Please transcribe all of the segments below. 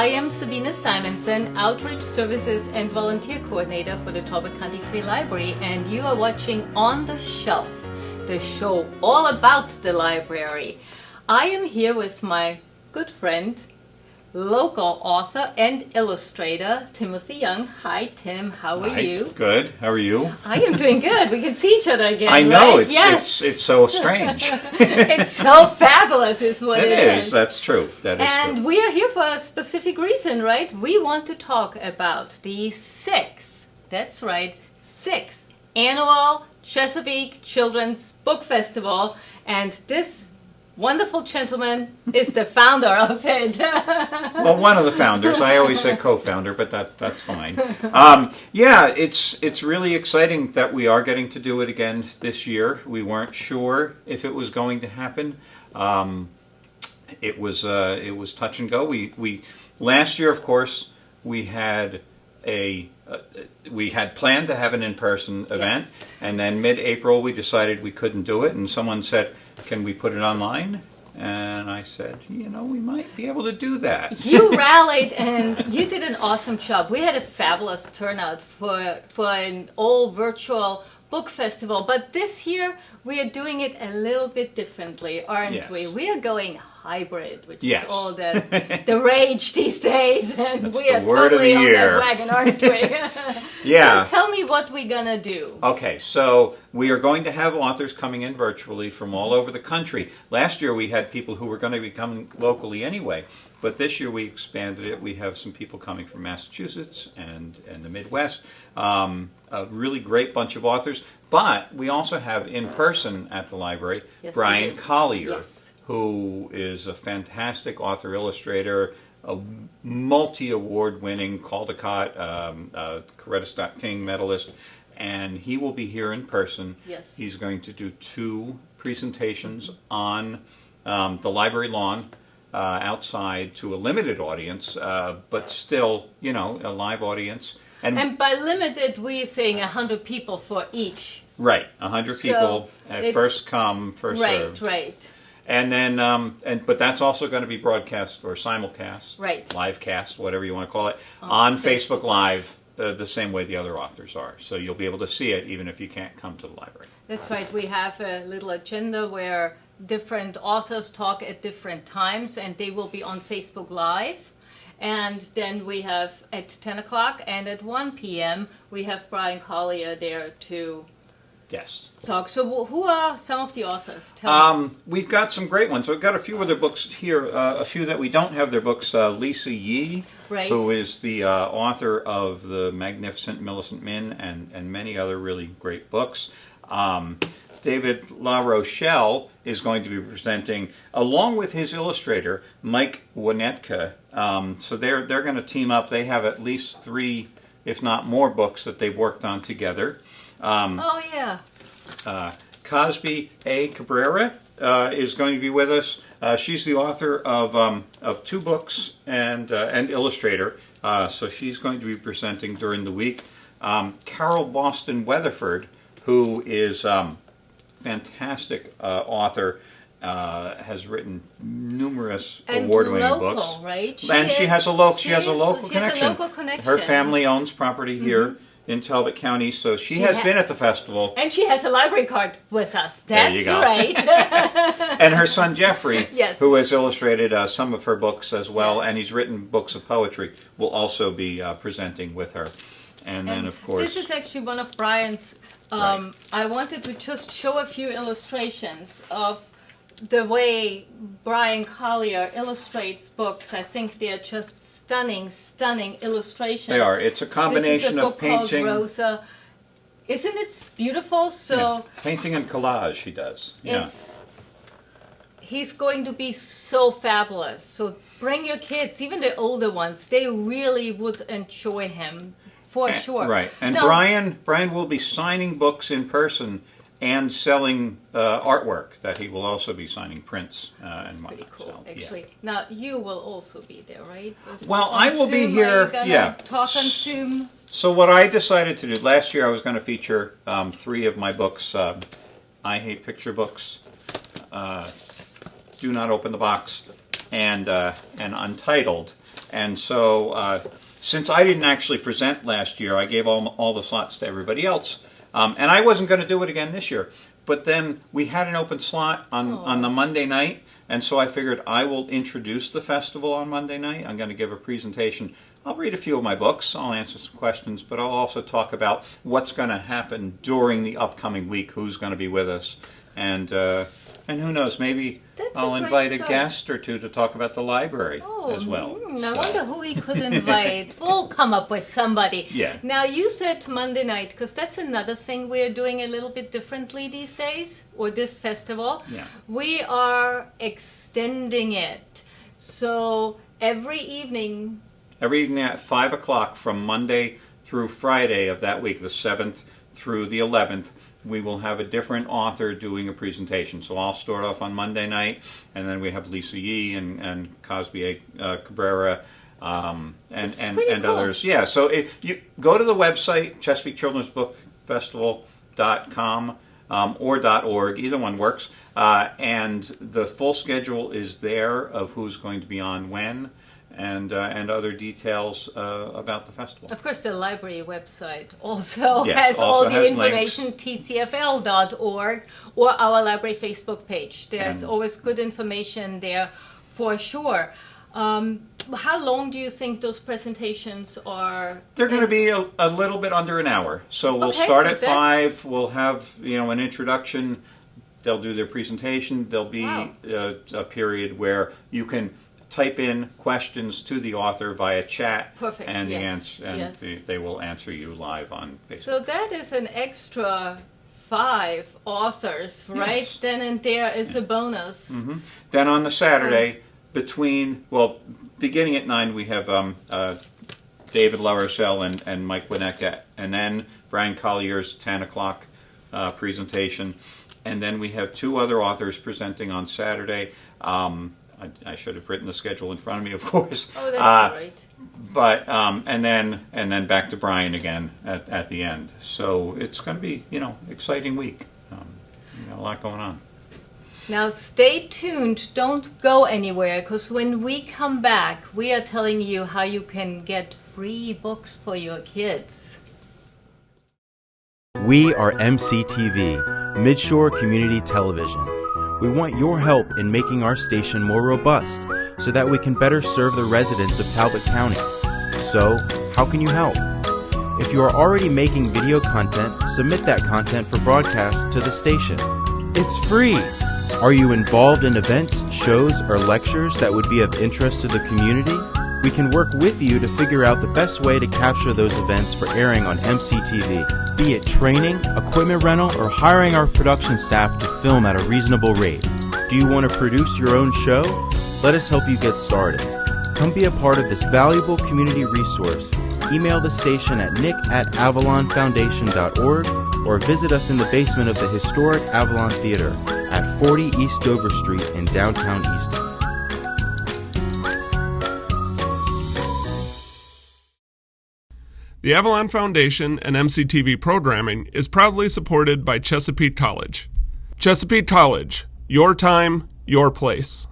I am Sabina Simonson, Outreach Services and Volunteer Coordinator for the Talbot County Free Library, and you are watching On the Shelf, the show all about the library. I am here with my good friend, local author and illustrator, Timothy Young. Hi, Tim. How are you? Good. How are you? I am doing good. We can see each other again. I know. Right? It's so strange. It's so fabulous, is what it is. That's true. That is and true. we are here for a specific reason, right? We want to talk about the sixth annual Chesapeake Children's Book Festival, and this wonderful gentleman is the founder of it. Well, one of the founders. I always say co-founder, but that's fine. Yeah, it's really exciting that we are getting to do it again this year. We weren't sure if it was going to happen. It was touch and go. We last year, of course, we had planned to have an in-person event, Yes. and then mid-April we decided we couldn't do it, and someone said, "Can we put it online?" And I said, we might be able to do that. You rallied and you did an awesome job. We had a fabulous turnout for an all virtual book festival, but this year we are doing it a little bit differently, aren't Yes. we? We are going hybrid, which Yes. is all the rage these days, and That's we are the word of totally the on year. that wagon, aren't we? Yeah. So tell me what we're gonna do. Okay, so we are going to have authors coming in virtually from all over the country. Last year we had people who were going to be coming locally anyway, but this year we expanded it. We have some people coming from Massachusetts and the Midwest, a really great bunch of authors, but we also have in person at the library Yes, Bryan we do. Collier, Yes. who is a fantastic author-illustrator, a multi-award winning Caldecott, Coretta Scott King medalist, and he will be here in person. Yes. He's going to do 2 presentations on the library lawn outside to a limited audience, but still, a live audience. And by limited, we're saying 100 people for each. Right, 100 So people, it's- first come, first served. Right. And then, but that's also going to be broadcast or simulcast, Right. live cast, whatever you want to call it, on Facebook Live, the same way the other authors are. So you'll be able to see it even if you can't come to the library. That's right. We have a little agenda where different authors talk at different times, and they will be on Facebook Live. And then we have at 10 o'clock and at 1 p.m. we have Bryan Collier there to Yes. talk. So who are some of the authors? Tell me. We've got some great ones. We've got a few other books here, a few that we don't have their books. Lisa Yee, Right. who is the author of The Magnificent Millicent Min and many other really great books. David La Rochelle is going to be presenting, along with his illustrator, Mike Wohnoutka. So they're going to team up. They have at least 3, if not more, books that they've worked on together. Oh, yeah. Cosby A. Cabrera is going to be with us. She's the author of 2 books and illustrator. So she's going to be presenting during the week. Carole Boston Weatherford, who is fantastic author, has written numerous And award-winning local, books. right? She has a local connection. connection. Her family owns property here in Talbot County, so she has been at the festival. And she has a library card with us. There you That's go. right. And her son Jeffrey, Yes. who has illustrated some of her books as well, Yes. and he's written books of poetry, will also be presenting with her. And then, of course, This is actually one of Bryan's. Right. I wanted to just show a few illustrations of the way Bryan Collier illustrates books. I think they're just stunning illustrations. they are. It's a combination this is a of book called painting, Rosa. Isn't it beautiful? So yeah, painting and collage. He does. Yeah. he's going to be so fabulous. So bring your kids, even the older ones. They really would enjoy him. For sure. Right. And Now, Bryan will be signing books in person and selling artwork that he will also be signing prints and That's pretty whatnot. cool, So, yeah. actually. Now, you will also be there, right? Well, On I will be Zoom? here, Are you gonna yeah. talk on Zoom? So what I decided to do, last year I was going to feature 3 of my books, I Hate Picture Books, Do Not Open the Box, and Untitled. And so since I didn't actually present last year, I gave all the slots to everybody else. And I wasn't going to do it again this year. But then we had an open slot on the Monday night, and so I figured I will introduce the festival on Monday night. I'm going to give a presentation. I'll read a few of my books, I'll answer some questions, but I'll also talk about what's going to happen during the upcoming week, who's going to be with us, and who knows, maybe I'll invite a guest or two to talk about the library as well. I wonder who we could invite. We'll come up with somebody. Yeah. Now, you said Monday night, because that's another thing we're doing a little bit differently these days, or this festival. Yeah. We are extending it. So every evening at 5 o'clock from Monday through Friday of that week, the 7th through the 11th, we will have a different author doing a presentation. So I'll start off on Monday night, and then we have Lisa Yee and Cosby A. Cabrera and cool. others. Yeah, so if you go to the website, Chesapeake Children's Book Festival.com or .org, either one works, and the full schedule is there of who's going to be on when, and other details about the festival. Of course, the library website also Yes, has all the has information, tcfl.org, or our library Facebook page. There's always good information there for sure. How long do you think those presentations are? They're going to be a little bit under an hour. So we'll start at 5. We'll have an introduction. They'll do their presentation. There'll be a period where you can type in questions to the author via chat. Perfect. And they will answer you live on Facebook. So that is an extra 5 authors, right? Yes. Then and there is a bonus. Mm-hmm. Then on the Saturday, beginning at 9, we have David Rochelle and Mike Wohnoutka, and then Bryan Collier's 10 o'clock presentation. And then we have 2 other authors presenting on Saturday. I should have written the schedule in front of me, of course. Oh, that's great. But and then back to Bryan again at the end. So it's going to be exciting week. A lot going on. Now stay tuned. Don't go anywhere, because when we come back, we are telling you how you can get free books for your kids. We are MCTV, Midshore Community Television. We want your help in making our station more robust so that we can better serve the residents of Talbot County. So, how can you help? If you are already making video content, submit that content for broadcast to the station. It's free! Are you involved in events, shows, or lectures that would be of interest to the community? We can work with you to figure out the best way to capture those events for airing on MCTV, be it training, equipment rental, or hiring our production staff to film at a reasonable rate. Do you want to produce your own show? Let us help you get started. Come be a part of this valuable community resource. Email the station at nick@avalonfoundation.org or visit us in the basement of the historic Avalon Theater at 40 East Dover Street in downtown Easton. The Avalon Foundation and MCTV programming is proudly supported by Chesapeake College. Chesapeake College, your time, your place.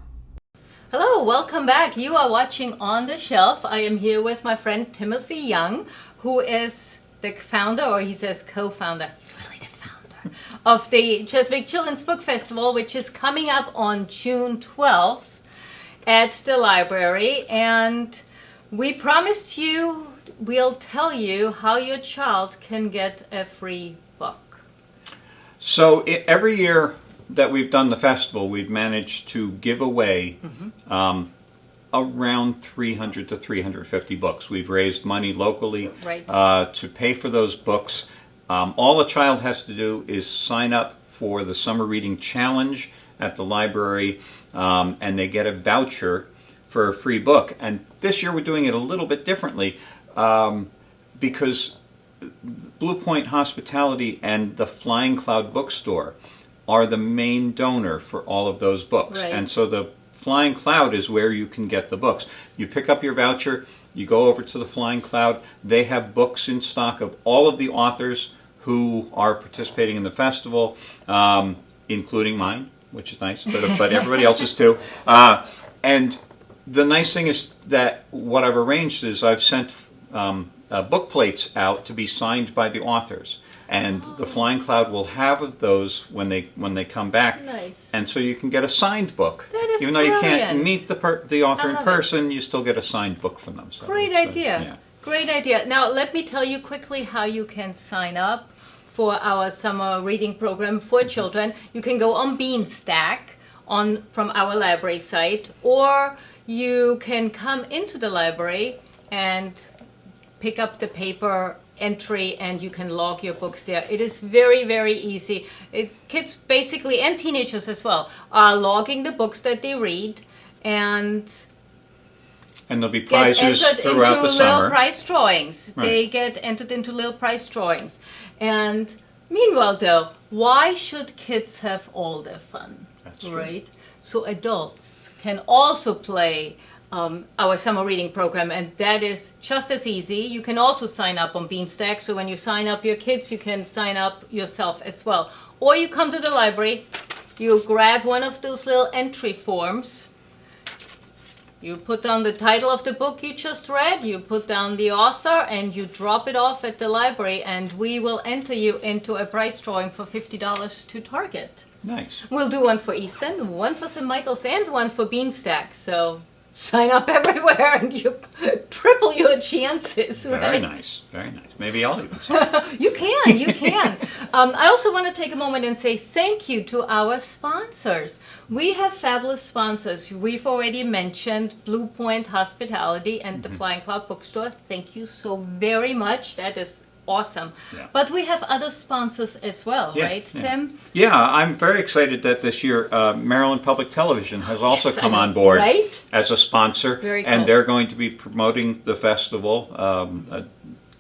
Hello, welcome back. You are watching On the Shelf. I am here with my friend Timothy Young, who is the founder, or he says co-founder, he's really the founder, of the Chesapeake Children's Book Festival, which is coming up on June 12th at the library. And we promised you we'll tell you how your child can get a free book. So every year that we've done the festival, we've managed to give away around 300 to 350 books. We've raised money locally to pay for those books. All a child has to do is sign up for the Summer Reading Challenge at the library, and they get a voucher for a free book. And this year we're doing it a little bit differently. Because Blue Point Hospitality and the Flying Cloud Bookstore are the main donor for all of those books. Right. And so the Flying Cloud is where you can get the books. You pick up your voucher, you go over to the Flying Cloud, they have books in stock of all of the authors who are participating in the festival, including mine, which is nice, but everybody else's too. And the nice thing is that what I've arranged is I've sent book plates out to be signed by the authors. And the Flying Cloud will have those when they come back. Nice. And so you can get a signed book. That is Even though you can't brilliant. meet the author in love person, you still get a signed book from them. So Great it's, idea. yeah. Great idea. Now, let me tell you quickly how you can sign up for our summer reading program for children. You can go on Beanstack from our library site, or you can come into the library and pick up the paper entry and you can log your books there. It is very, very easy. Kids basically, and teenagers as well, are logging the books that they read and there'll be prizes throughout the summer. Little prize drawings. Right. They get entered into little prize drawings. And meanwhile, though, why should kids have all their fun? That's true. Right? So adults can also play our summer reading program, and that is just as easy. You can also sign up on Beanstack, so when you sign up your kids, you can sign up yourself as well. Or you come to the library, you grab one of those little entry forms, you put down the title of the book you just read, you put down the author, and you drop it off at the library, and we will enter you into a prize drawing for $50 to Target. Nice. We'll do one for Easton, one for St. Michael's, and one for Beanstack, so sign up everywhere and you triple your chances, right? Very nice. Very nice. Maybe I'll even say You can. I also want to take a moment and say thank you to our sponsors. We have fabulous sponsors. We've already mentioned Blue Point Hospitality and the Flying Cloud Bookstore. Thank you so very much. That is awesome. Yeah. But we have other sponsors as well, right, Tim? Yeah, I'm very excited that this year Maryland Public Television has also Yes, come I on know, board right? as a sponsor. Very cool. And they're going to be promoting the festival.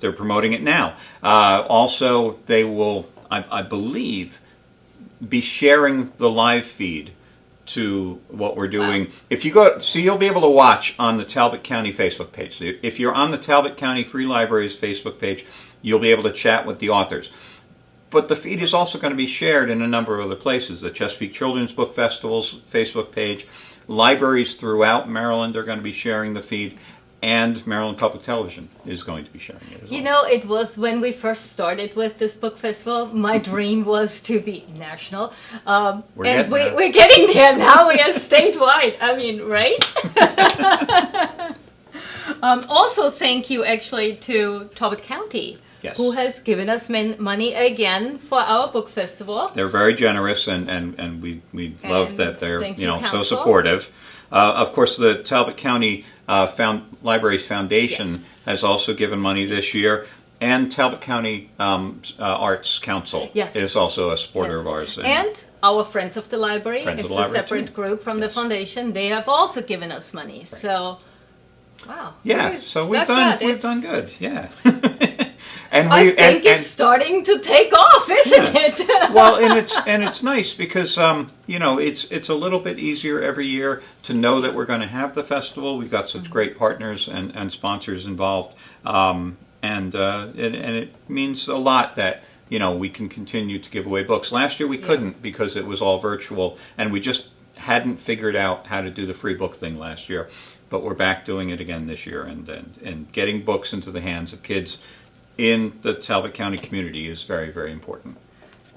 They're promoting it now. Also, they will, I believe, be sharing the live feed to what we're doing. Wow. If you go, so you'll be able to watch on the Talbot County Facebook page. So if you're on the Talbot County Free Libraries Facebook page, you'll be able to chat with the authors. But the feed is also going to be shared in a number of other places. The Chesapeake Children's Book Festival's Facebook page, libraries throughout Maryland are going to be sharing the feed, and Maryland Public Television is going to be sharing it as well. You know, it was when we first started with this book festival, my dream was to be national. We're getting there now. We are statewide. I mean, right? Also, thank you actually to Talbot County, Yes. who has given us money again for our book festival. They're very generous, and we love And that they're thank you, so Council. supportive. Of course, the Talbot County Libraries Foundation Yes. has also given money this year, and Talbot County Arts Council Yes. is also a supporter Yes. of ours. And our Friends of the Library, Friends of it's the a Library, separate too. group from the Yes. foundation. They have also given us money. So, wow. Yeah, so we've done good. Yeah. And I think it's starting to take off, isn't it? Well, and it's nice because it's a little bit easier every year to know that we're going to have the festival. We've got such great partners and sponsors involved, and it means a lot that we can continue to give away books. Last year we couldn't because it was all virtual, and we just hadn't figured out how to do the free book thing last year. But we're back doing it again this year, and getting books into the hands of kids in the Talbot County community is very, very important.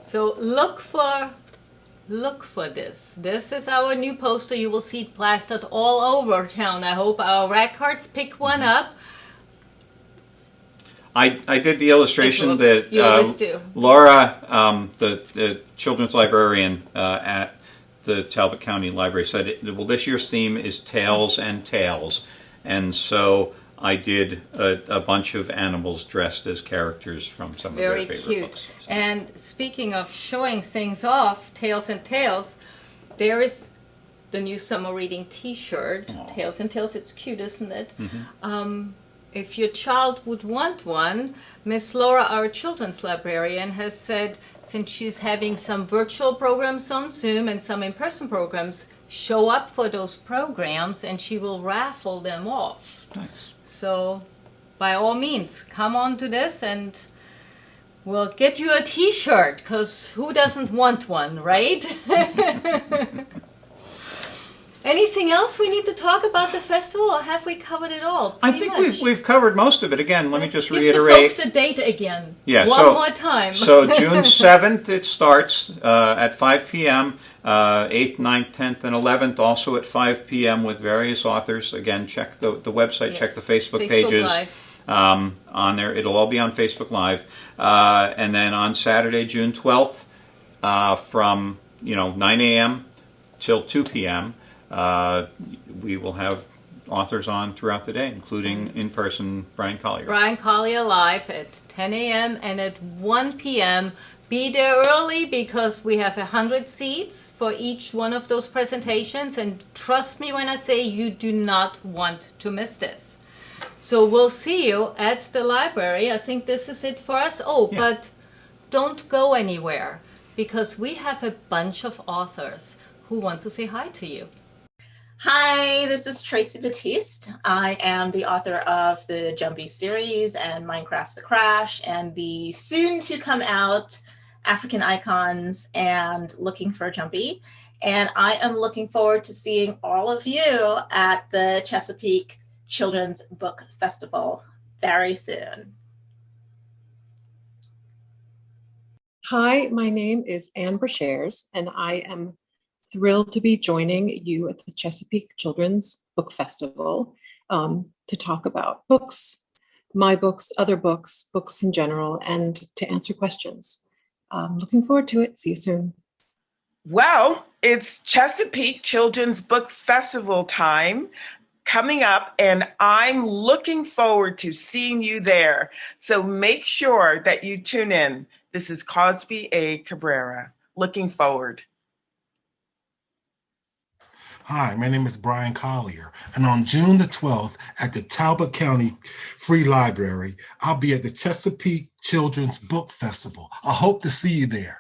So look for this. This is our new poster. You will see it plastered all over town. I hope our rack cards pick one up. I did the illustration that You always do. Laura, the children's librarian at the Talbot County Library, said, well, this year's theme is Tales and Tales. And so I did a bunch of animals dressed as characters from some of their favorite books. So. And speaking of showing things off, Tales and Tales, there is the new summer reading T-shirt. Aww. Tales and Tales, it's cute, isn't it? Mm-hmm. If your child would want one, Miss Laura, our children's librarian, has said since she's having some virtual programs on Zoom and some in-person programs, show up for those programs and she will raffle them off. Nice. So, by all means, come on to this and we'll get you a T-shirt, because who doesn't want one, right? Anything else we need to talk about the festival, or have we covered it all? I think we've covered most of it. Again, let me just reiterate. Give the folks the date again. Yeah, One more time. So June 7th it starts at 5 p.m., 8th, 9th, 10th, and 11th also at 5 p.m. with various authors. Again, check the website, Yes. check the Facebook pages. On there. It'll all be on Facebook Live. And then on Saturday, June 12th, from 9 a.m. till 2 p.m., we will have authors on throughout the day, including in person Bryan Collier. Bryan Collier live at 10 a.m. and at 1 p.m. Be there early because we have 100 seats for each one of those presentations, and trust me when I say you do not want to miss this. So we'll see you at the library. I think this is it for us. But don't go anywhere because we have a bunch of authors who want to say hi to you. Hi, this is Tracey Baptiste. I am the author of the Jumpy series and Minecraft the Crash and the soon to come out African Icons and Looking for Jumpy. And I am looking forward to seeing all of you at the Chesapeake Children's Book Festival very soon. Hi, my name is Anne Brashares, and I am thrilled to be joining you at the Chesapeake Children's Book Festival to talk about books, my books, other books, books in general, and to answer questions. Looking forward to it. See you soon. Well, it's Chesapeake Children's Book Festival time coming up, and I'm looking forward to seeing you there. So make sure that you tune in. This is Cosby A. Cabrera. Looking forward. Hi, my name is Bryan Collier, and on June the 12th at the Talbot County Free Library, I'll be at the Chesapeake Children's Book Festival. I hope to see you there.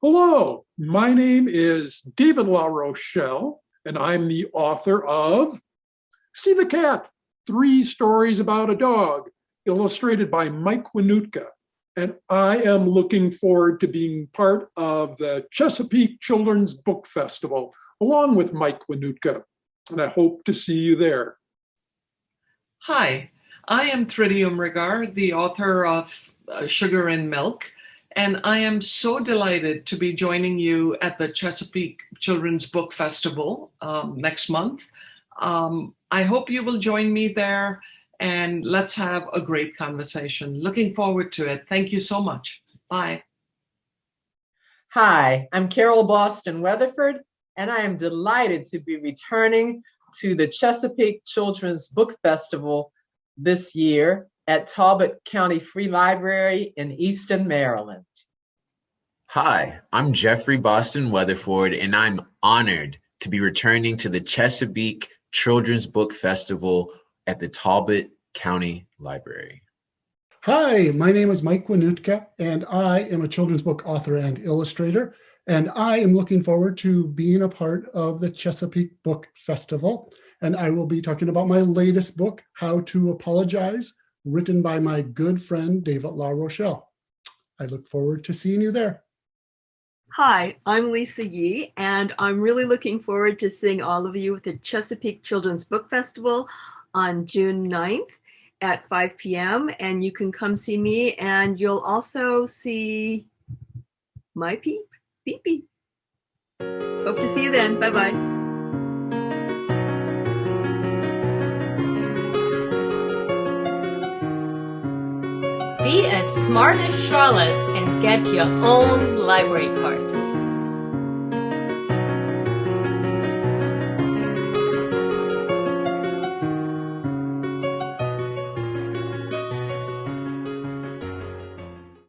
Hello, my name is David La Rochelle, and I'm the author of See the Cat, 3 Stories About a Dog, illustrated by Mike Wohnoutka. And I am looking forward to being part of the Chesapeake Children's Book Festival, along with Mike Wohnoutka, and I hope to see you there. Hi, I am Tritium Rigar, the author of Sugar and Milk, and I am so delighted to be joining you at the Chesapeake Children's Book Festival next month. I hope you will join me there, and let's have a great conversation. Looking forward to it. Thank you so much. Bye. Hi, I'm Carole Boston Weatherford, and I am delighted to be returning to the Chesapeake Children's Book Festival this year at Talbot County Free Library in Easton, Maryland. Hi, I'm Jeffrey Boston Weatherford, and I'm honored to be returning to the Chesapeake Children's Book Festival at the Talbot County Library. Hi, my name is Mike Wohnoutka, and I am a children's book author and illustrator, and I am looking forward to being a part of the Chesapeake Book Festival, and I will be talking about my latest book, How to Apologize, written by my good friend, David La Rochelle. I look forward to seeing you there. Hi, I'm Lisa Yee, and I'm really looking forward to seeing all of you at the Chesapeake Children's Book Festival on June 9th at 5 p.m. And you can come see me, and you'll also see my Peepee. Hope to see you then. Bye-bye. Be as smart as Charlotte and get your own library card.